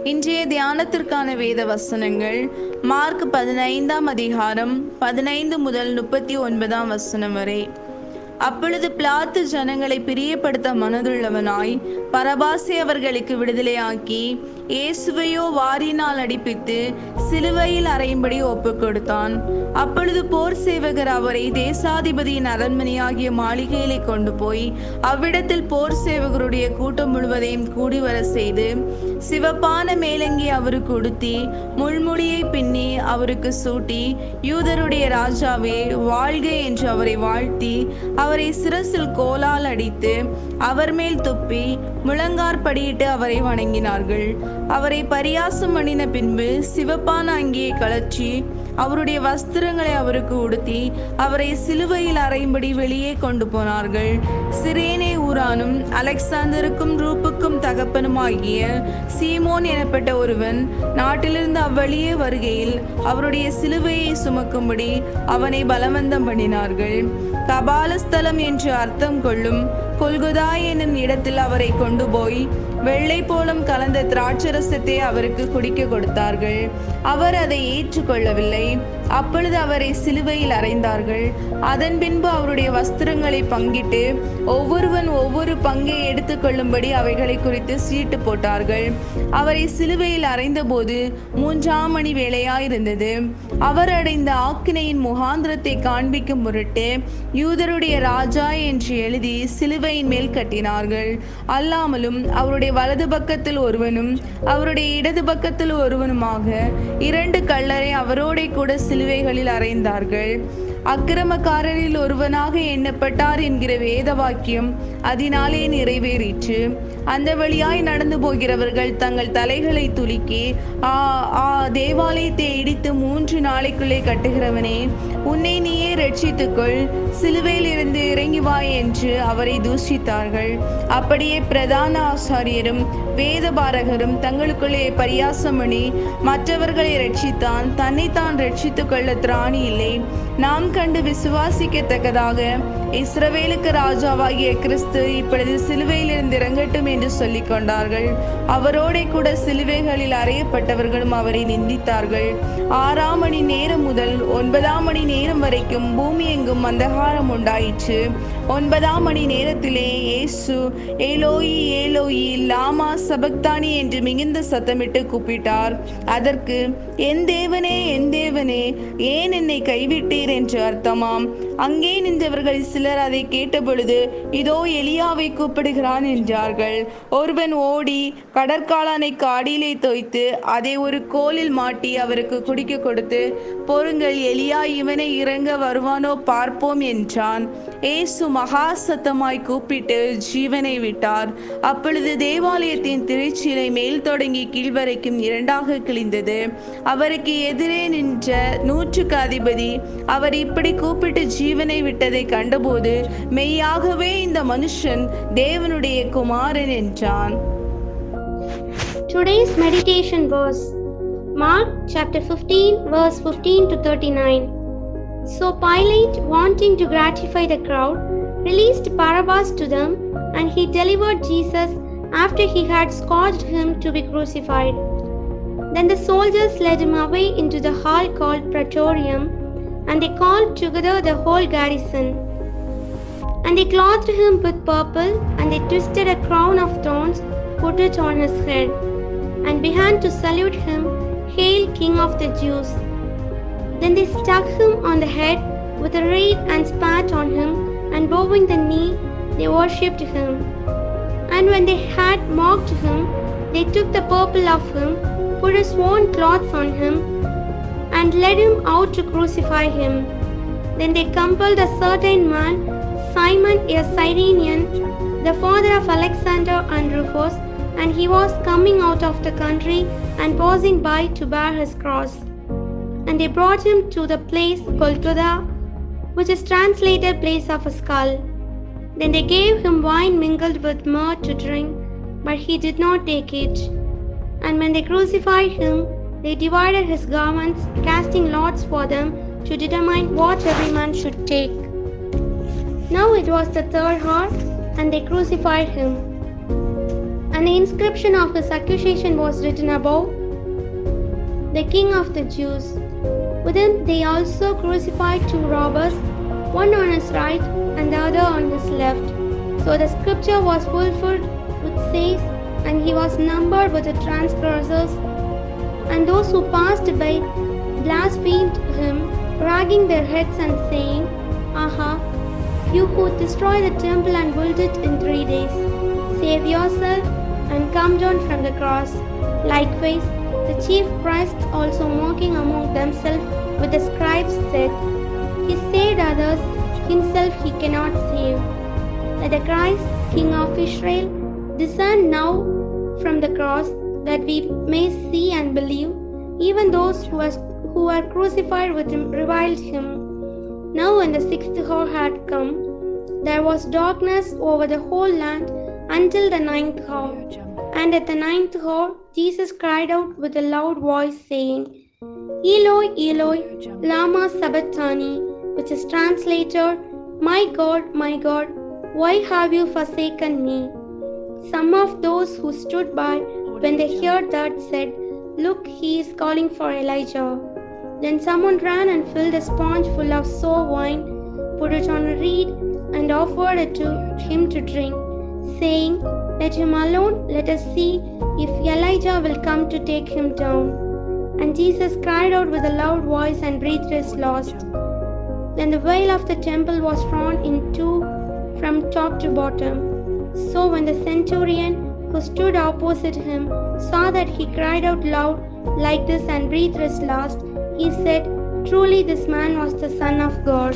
இன்றைய தியானத்திற்கான வேத வசனங்கள் மார்க் 15ஆம் அதிகாரம் 15 முதல் 39ஆம் வசனம் வரை. அப்பொழுது பிலாத்து ஜனங்களை பிரியப்படுத்த மனதுள்ளவனாய் பரபாசை அவர்களுக்கு விடுதலையாக்கி இயேசுவையோ வாரினால் அடிப்பித்து சிலுவையில் அறையும்படி ஒப்புக் கொடுத்தான். அப்பொழுது போர் சேவகர் அவரை தேசாதிபதியின் அரண்மனையாகிய மாளிகையிலே கொண்டு போய் அவ்விடத்தில் போர் சேவகருடைய கூட்டம் முழுவதையும் கூடி வர செய்து சிவப்பான மேலங்கி அவருக்கு உடுத்தி முள்முடியை பின்னி அவருக்கு சூட்டி, யூதருடைய ராஜாவே வாழ்க என்று அவரை வாழ்த்தி அவரை சிரசில் கோலால் அடித்து அவர் மேல் துப்பி முழங்கார்படியிட்டு அவரை வணங்கினார்கள். அவரை பரியாசம் பண்ணின பின்பு சிவப்பான அங்கியை கழற்றி அவருடைய வஸ்திரங்களை அவருக்கு உடுத்தி அவரை சிலுவையில் அறையும்படி வெளியே கொண்டு போனார்கள். சிரேனே ஊரானும் அலெக்சாந்தருக்கும் ரூப்புக்கும் தகப்பனுமாகிய சீமோன் எனப்பட்ட ஒருவன் நாட்டிலிருந்து அவ்வழியே வருகையில் அவருடைய சிலுவையை சுமக்கும்படி அவனை பலவந்தம் பண்ணினார்கள். கபாலஸ்தலம் என்று அர்த்தம் கொள்ளும் கொல்குதா என்னும் இடத்தில் அவரை கொண்டு போய் வெள்ளை போலம் கலந்த திராட்சரசத்தை அவருக்கு குடிக்க கொடுத்தார்கள். அவர் அதை ஏற்றுக்கொள்ளவில்லை. அப்பொழுது அவரை சிலுவையில் அறைந்தார்கள். அதன் பின்பு அவருடைய வஸ்திரங்களை பங்கிட்டு ஒவ்வொருவன் ஒவ்வொரு பங்கை எடுத்துக்கொள்ளும்படி அவைகளை குறித்து சீட்டு போட்டார்கள். அவரை சிலுவையில் அறைந்த போது 3ஆம் மணி வேளையாயிருந்தது. அவர் அடைந்த ஆக்கினையின் முகாந்திரத்தை காண்பிக்கும் பொருட்டு யூதருடைய ராஜா என்று எழுதி சிலுவையின் மேல் கட்டினார்கள். அல்லாமலும் அவருடைய வலது பக்கத்தில் ஒருவனும் அவருடைய இடது பக்கத்தில் ஒருவனுமாக 2 கள்ளரை அவரோட கூட சிலுவைகளில் அறைந்தார்கள். அக்கிரமக்காரரில் ஒருவனாக எண்ணப்பட்டார் என்கிற வேத வாக்கியம் அதனாலே நிறைவேறிற்று. அந்த வழியாய் நடந்து போகிறவர்கள் தங்கள் தலைகளை துலுக்கி, தேவாலயத்தை இடித்து 3 நாளைக்குள்ளே கட்டுகிறவனே, உன்னை நீயே ரட்சித்துக்கொள், சிலுவையில் இருந்து இறங்கி வா என்று அவரை தூஷித்தார்கள். அப்படியே பிரதான ஆசாரியரும் வேதபாரகரும் தங்களுக்குள்ளே பரியாசம் பண்ணி, மற்றவர்களை ரட்சித்தான், தன்னைத்தான் ரட்சித்துக் கொள்ள திராணி இல்லை, நாம் கண்டு விசுவாசிக்கத்தக்கதாக இஸ்ரவேலுக்கு ராஜாவாகிய கிறிஸ்து இப்பொழுது சிலுவையில் இருந்து இறங்கட்டும் என்று சொல்லிக் கொண்டார்கள். அவரோட கூட சிலுவைகளில் அறையப்பட்டவர்களும் அவரை நிந்தித்தார்கள். 6ஆம் மணி நேரம் முதல் 9ஆம் மணி நேரம் வரைக்கும் பூமி எங்கும் அந்தகாரம் உண்டாயிற்று. 9ஆம் மணி நேரத்திலே இயேசு ஏலோயி ஏலோயி லாமா சபக்தானி என்று மிகுந்த சத்தமிட்டு கூப்பிட்டார். அதற்கு என் தேவனே என் தேவனே ஏன் என்னை கைவிட்டீர் என்று அர்த்தமாம். அங்கே நின்றவர்கள் சிலர் அதை கேட்டபொழுது இதோ எலியாவை கூப்பிடுகிறான் என்றார்கள். ஒருவன் ஓடி கடற்காளானை காடியிலே தோய்த்து அதை ஒரு கோலில் மாட்டி அவருக்கு குடிக்க கொடுத்து, பொறுங்கள், எலியா இவனை இறங்க வருவானோ பார்ப்போம் என்றான். இயேசு மகா சத்தமாய் கூப்பிட்டு ஜீவனை விட்டார். அப்பொழுது தேவாலயத்தின் திரைச்சீலை மேல் தொடங்கி கீழ்வரைக்கும் 2ஆக கிழிந்தது. அவருக்கு எதிரே நின்ற 100க்கு அதிபதி அவர் இப்படி கூப்பிட்டு ஜீவனை விட்டதை கண்டபோது மெய்யாகவே இந்த மனுஷன் தேவனுடைய குமாரன் என்றான். Today's meditation verse, Mark chapter 15 verse 15 to 39. So Pilate, wanting to gratify the crowd, released Barabbas to them, and he delivered Jesus after he had scourged him to be crucified. Then the soldiers led him away into the hall called Praetorium, and they called together the whole garrison. And they clothed him with purple, and they twisted a crown of thorns, put it on his head, and began to salute him, Hail, King of the Jews! Then they struck him on the head with a reed and spat on him, and bowing the knee, they worshipped him. And when they had mocked him, they took the purple of him, put his own clothes on him, and led him out to crucify him. Then they compelled a certain man, Simon a Cyrenian, the father of Alexander and Rufus, and he was coming out of the country and passing by to bear his cross. And they brought him to the place Golgotha, which is translated place of a skull. Then they gave him wine mingled with myrrh to drink, but he did not take it. And when they crucified him, they divided his garments, casting lots for them to determine what every man should take. Now it was the 3rd hour, and they crucified him. And the inscription of his accusation was written above, "The King of the Jews." With him they also crucified two robbers, one on his right and the other on his left. So the scripture was fulfilled which says, "And he was numbered with the transgressors." And those who passed by blasphemed him, wagging their heads and saying, "Aha, you who destroy the temple and build it in 3 days, save yourself and come down from the cross." Likewise, the chief priests also mocking among themselves with the scribes said, "He saved others, himself he cannot save. Let the Christ, King of Israel, descend now from the cross, that we may see and believe." Even those who were crucified with him reviled him. Now when the 6th hour had come, there was darkness over the whole land until the 9th hour. And at the 9th hour, Jesus cried out with a loud voice, saying, "Eloi, Eloi, lama sabachthani," which is translated, my God, why have you forsaken me?" Some of those who stood by, when they heard that, said, "Look, he is calling for Elijah." Then someone ran and filled a sponge full of sour wine, put it on a reed, and offered it to him to drink, saying, "Let him alone, let us see if Elijah will come to take him down." And Jesus cried out with a loud voice and breathed his last. Then the veil of the temple was torn in two from top to bottom. So when the centurion who stood opposite him saw that he cried out loud like this and breathed his last, he said, "Truly this man was the Son of God."